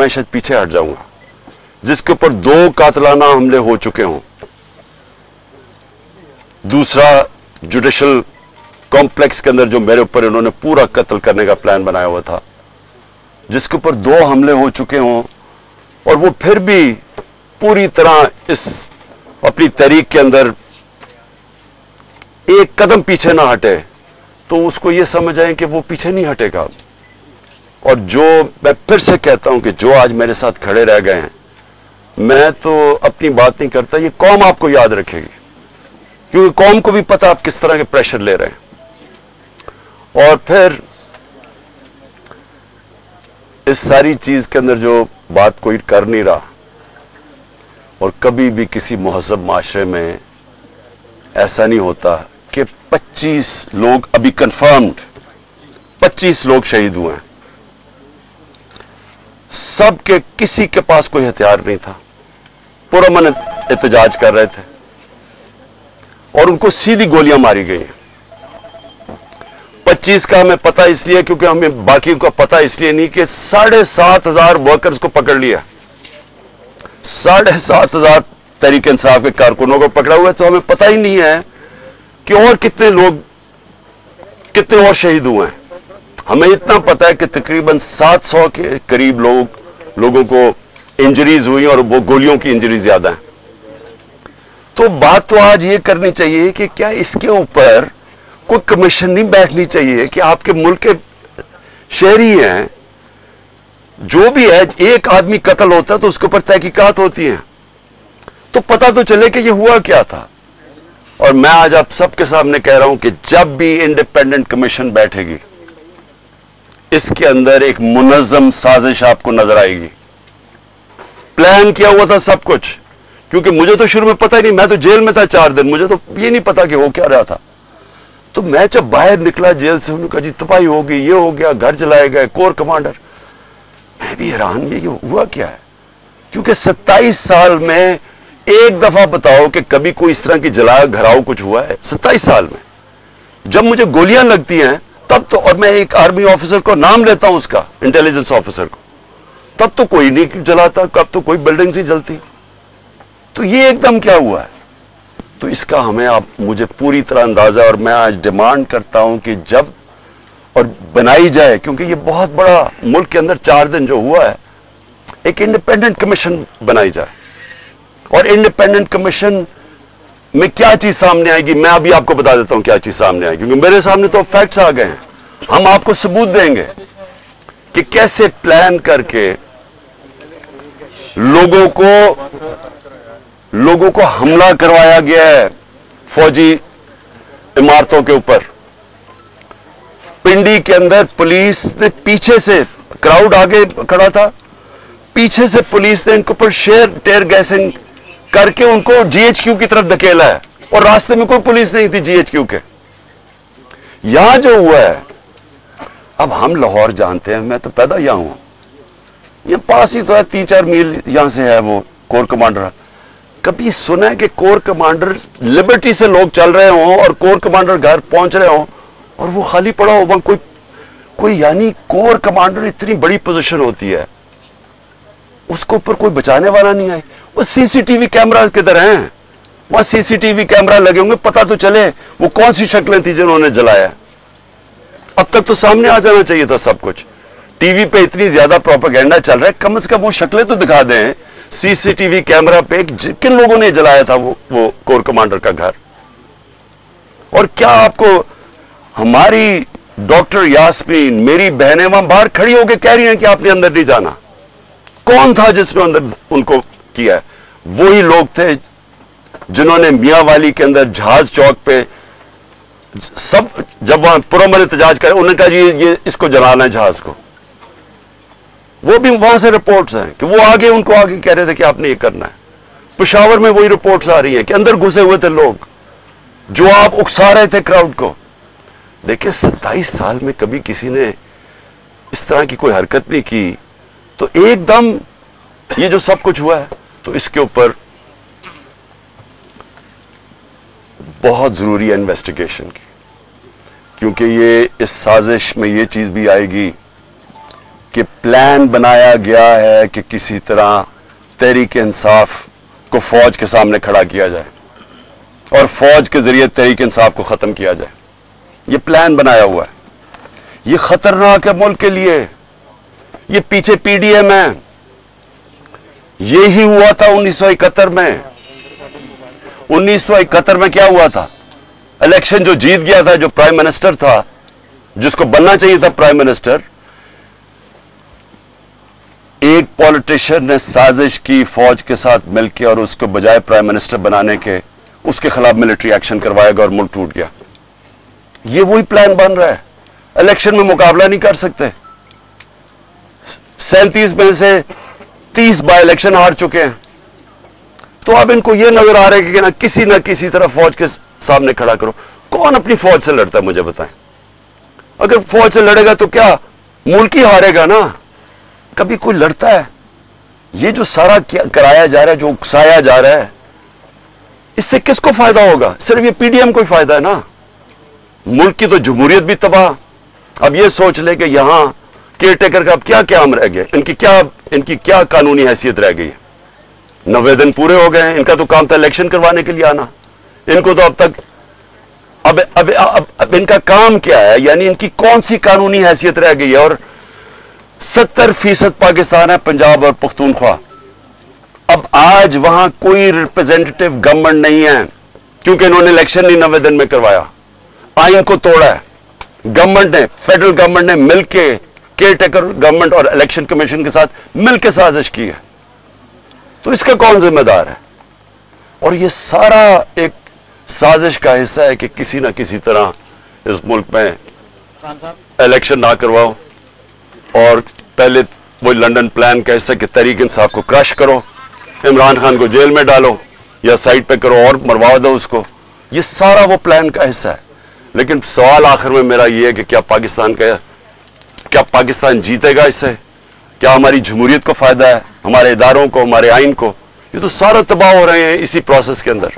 मैं शायद पीछे हट जाऊंगा, जिसके ऊपर 2 कातलाना हमले हो चुके हों, दूसरा जुडिशल कॉम्प्लेक्स के अंदर जो मेरे ऊपर इन्होंने पूरा कत्ल करने का प्लान बनाया हुआ था, जिसके ऊपर 2 हमले हो चुके हों, और वो फिर भी पूरी तरह इस अपनी तहरीक के अंदर एक कदम पीछे ना हटे, तो उसको ये समझ आए कि वो पीछे नहीं हटेगा। और जो मैं फिर से कहता हूं कि जो आज मेरे साथ खड़े रह गए हैं, मैं तो अपनी बात नहीं करता, ये कौम आपको याद रखेगी, क्योंकि कौम को भी पता आप किस तरह के प्रेशर ले रहे हैं। और फिर इस सारी चीज के अंदर जो बात कोई कर नहीं रहा, और कभी भी किसी मुहज़्ज़ब माशरे में ऐसा नहीं होता कि 25 लोग अभी कंफर्म्ड 25 लोग शहीद हुए हैं, सबके किसी के पास कोई हथियार नहीं था, पुरअमन एहतजाज कर रहे थे और उनको सीधी गोलियां मारी गई हैं। 25 का हमें पता इसलिए क्योंकि हमें बाकी का पता इसलिए नहीं कि 7,500 वर्कर्स को पकड़ लिया, 7,500 तहरीक इंसाफ के कारकुनों को पकड़ा हुआ है, तो हमें पता ही नहीं है कि और कितने और शहीद हुए हैं। हमें इतना पता है कि तकरीबन 700 के करीब लोगों को इंजरीज हुई और वो गोलियों की इंजरीज ज्यादा हैं। तो बात तो आज ये करनी चाहिए कि क्या इसके ऊपर कोई कमीशन नहीं बैठनी चाहिए कि आपके मुल्क के शहरी हैं, जो भी है, एक आदमी कत्ल होता है तो उसके ऊपर तहकीकात होती है, तो पता तो चले कि ये हुआ क्या था। और मैं आज आप सबके सामने कह रहा हूं कि जब भी इंडिपेंडेंट कमीशन बैठेगी, इसके अंदर एक मुनज़्ज़म साजिश आपको नजर आएगी। प्लान किया हुआ था सब कुछ, क्योंकि मुझे तो शुरू में पता ही नहीं, मैं तो जेल में था 4 दिन, मुझे तो ये नहीं पता कि हो क्या रहा था। तो मैं जब बाहर निकला जेल से, उन्होंने कहा जी तबाही हो गई, ये हो गया, घर जलाए गए, कोर कमांडर। मैं भी हैरान, ये हुआ क्या है, क्योंकि 27 साल में एक दफा बताओ कि कभी कोई इस तरह की जलाया घराव कुछ हुआ है 27 साल में। जब मुझे गोलियां लगती हैं तब तो, और मैं एक आर्मी ऑफिसर को नाम लेता हूं उसका, इंटेलिजेंस ऑफिसर को, तब तो कोई नहीं जलाता, कब तो कोई बिल्डिंग्स ही जलती। तो ये एकदम क्या हुआ है? तो इसका मुझे पूरी तरह अंदाजा, और मैं आज डिमांड करता हूं कि जब और बनाई जाए, क्योंकि ये बहुत बड़ा मुल्क के अंदर 4 दिन जो हुआ है, एक इंडिपेंडेंट कमीशन बनाई जाए। और इंडिपेंडेंट कमीशन में क्या चीज सामने आएगी, मैं अभी आपको बता देता हूं क्या चीज सामने आएगी, क्योंकि मेरे सामने तो फैक्ट्स आ गए हैं। हम आपको सबूत देंगे कि कैसे प्लान करके लोगों को हमला करवाया गया है फौजी इमारतों के ऊपर। पिंडी के अंदर पुलिस ने पीछे से, क्राउड आगे खड़ा था, पीछे से पुलिस ने इनके ऊपर टेयर गैसिंग करके उनको जीएचक्यू की तरफ धकेला है, और रास्ते में कोई पुलिस नहीं थी जीएचक्यू के। यहां जो हुआ है, अब हम लाहौर जानते हैं, मैं तो पैदा यहां हूं, ये पास ही तो है, 3-4 मील यहां से है वो कोर कमांडर। कभी सुना है कि कोर कमांडर लिबर्टी से लोग चल रहे हों और कोर कमांडर घर पहुंच रहे हों और वो खाली पड़ा हो? कोई यानी कोर कमांडर इतनी बड़ी पोजीशन होती है, उसको ऊपर कोई बचाने वाला नहीं आए। वो सीसीटीवी कैमरा किधर हैं? वहां सीसीटीवी कैमरा लगे होंगे, पता तो चले वो कौन सी शक्लें थी जिन्होंने जलाया। अब तक तो सामने आ जाना चाहिए था सब कुछ। टीवी पे इतनी ज्यादा प्रोपेगेंडा चल रहा है, कम से कम वो शक्लें तो दिखा दें सीसीटीवी कैमरा पे किन लोगों ने जलाया था वो कोर कमांडर का घर। और क्या आपको हमारी डॉक्टर यास्मीन, मेरी बहनें वहां बाहर खड़ी होकर कह रही हैं कि आपने अंदर नहीं जाना। कौन था जिसने अंदर उनको किया है? वही लोग थे जिन्होंने मियां वाली के अंदर जहाज चौक पे सब, जब वहां पुरअमन एहतजाज करे, उन्होंने कहा जी ये इसको जलाना है जहाज को। वो भी वहां से रिपोर्ट्स हैं कि वो उनको आगे कह रहे थे कि आपने ये करना है। पेशावर में वही रिपोर्ट्स आ रही हैं कि अंदर घुसे हुए थे लोग जो आप उकसा रहे थे क्राउड को। देखिए 27 साल में कभी किसी ने इस तरह की कोई हरकत नहीं की, तो एकदम ये जो सब कुछ हुआ है, तो इसके ऊपर बहुत जरूरी है इन्वेस्टिगेशन की, क्योंकि ये इस साजिश में ये चीज भी आएगी کہ پلان بنایا گیا ہے کہ کسی طرح تحریک انصاف کو فوج کے سامنے کھڑا کیا جائے اور فوج کے ذریعے تحریک انصاف کو ختم کیا جائے. یہ پلان بنایا ہوا ہے. یہ خطرناک ہے ملک کے لیے. یہ پیچھے پی ڈی ایم ہے. یہی ہوا تھا 1971 میں. 1971 میں کیا ہوا تھا؟ الیکشن جو جیت گیا تھا, جو پرائم منسٹر تھا, جس کو بننا چاہیے تھا پرائم منسٹر, ایک پولیٹیشین نے سازش کی فوج کے ساتھ مل کے اور اس کو بجائے پرائم منسٹر بنانے کے اس کے خلاف ملٹری ایکشن کروایا گیا اور ملک ٹوٹ گیا. یہ وہی پلان بن رہا ہے. الیکشن میں مقابلہ نہیں کر سکتے. 37 میں سے 30 بائی الیکشن ہار چکے ہیں. تو اب ان کو یہ نظر آ رہا ہے کہ نہ کسی طرح فوج کے سامنے کھڑا کرو. کون اپنی فوج سے لڑتا ہے مجھے بتائیں؟ اگر فوج سے لڑے گا تو کیا ملک ہی ہارے گا نا؟ کبھی کوئی لڑتا ہے؟ یہ جو سارا کرایا جا رہا ہے, جو اکسایا جا رہا ہے, اس سے کس کو فائدہ ہوگا؟ صرف یہ پی ڈی ایم کو ہی فائدہ ہے نا. ملک کی تو جمہوریت بھی تباہ. اب یہ سوچ لے کہ یہاں کیئر ٹیکر کا اب کیا قیام رہ گیا؟ ان کی کیا قانونی حیثیت رہ گئی ہے؟ 90 دن پورے ہو گئے ہیں. ان کا تو کام تھا الیکشن کروانے کے لیے آنا. ان کو تو اب تک اب ان کا کام کیا ہے؟ یعنی ان کی کون سی قانونی حیثیت رہ گئی ہے؟ اور 70% پاکستان ہے پنجاب اور پختونخوا. اب آج وہاں کوئی ریپرزینٹیٹو گورنمنٹ نہیں ہے کیونکہ انہوں نے الیکشن نہیں 90 دن میں کروایا. آئین کو توڑا ہے. گورنمنٹ نے, فیڈرل گورنمنٹ نے مل کے کیئر ٹیکر گورنمنٹ اور الیکشن کمیشن کے ساتھ مل کے سازش کی ہے. تو اس کا کون ذمہ دار ہے؟ اور یہ سارا ایک سازش کا حصہ ہے کہ کسی نہ کسی طرح اس ملک میں الیکشن نہ کرواؤ اور پہلے وہ لنڈن پلان کا حصہ کہ تحریک انصاف کو کرش کرو, عمران خان کو جیل میں ڈالو یا سائٹ پہ کرو اور مروا دو اس کو. یہ سارا وہ پلان کا حصہ ہے. لیکن سوال آخر میں میرا یہ ہے کہ کیا پاکستان جیتے گا اس سے؟ کیا ہماری جمہوریت کو فائدہ ہے, ہمارے اداروں کو, ہمارے آئین کو؟ یہ تو سارا تباہ ہو رہے ہیں اسی پروسیس کے اندر.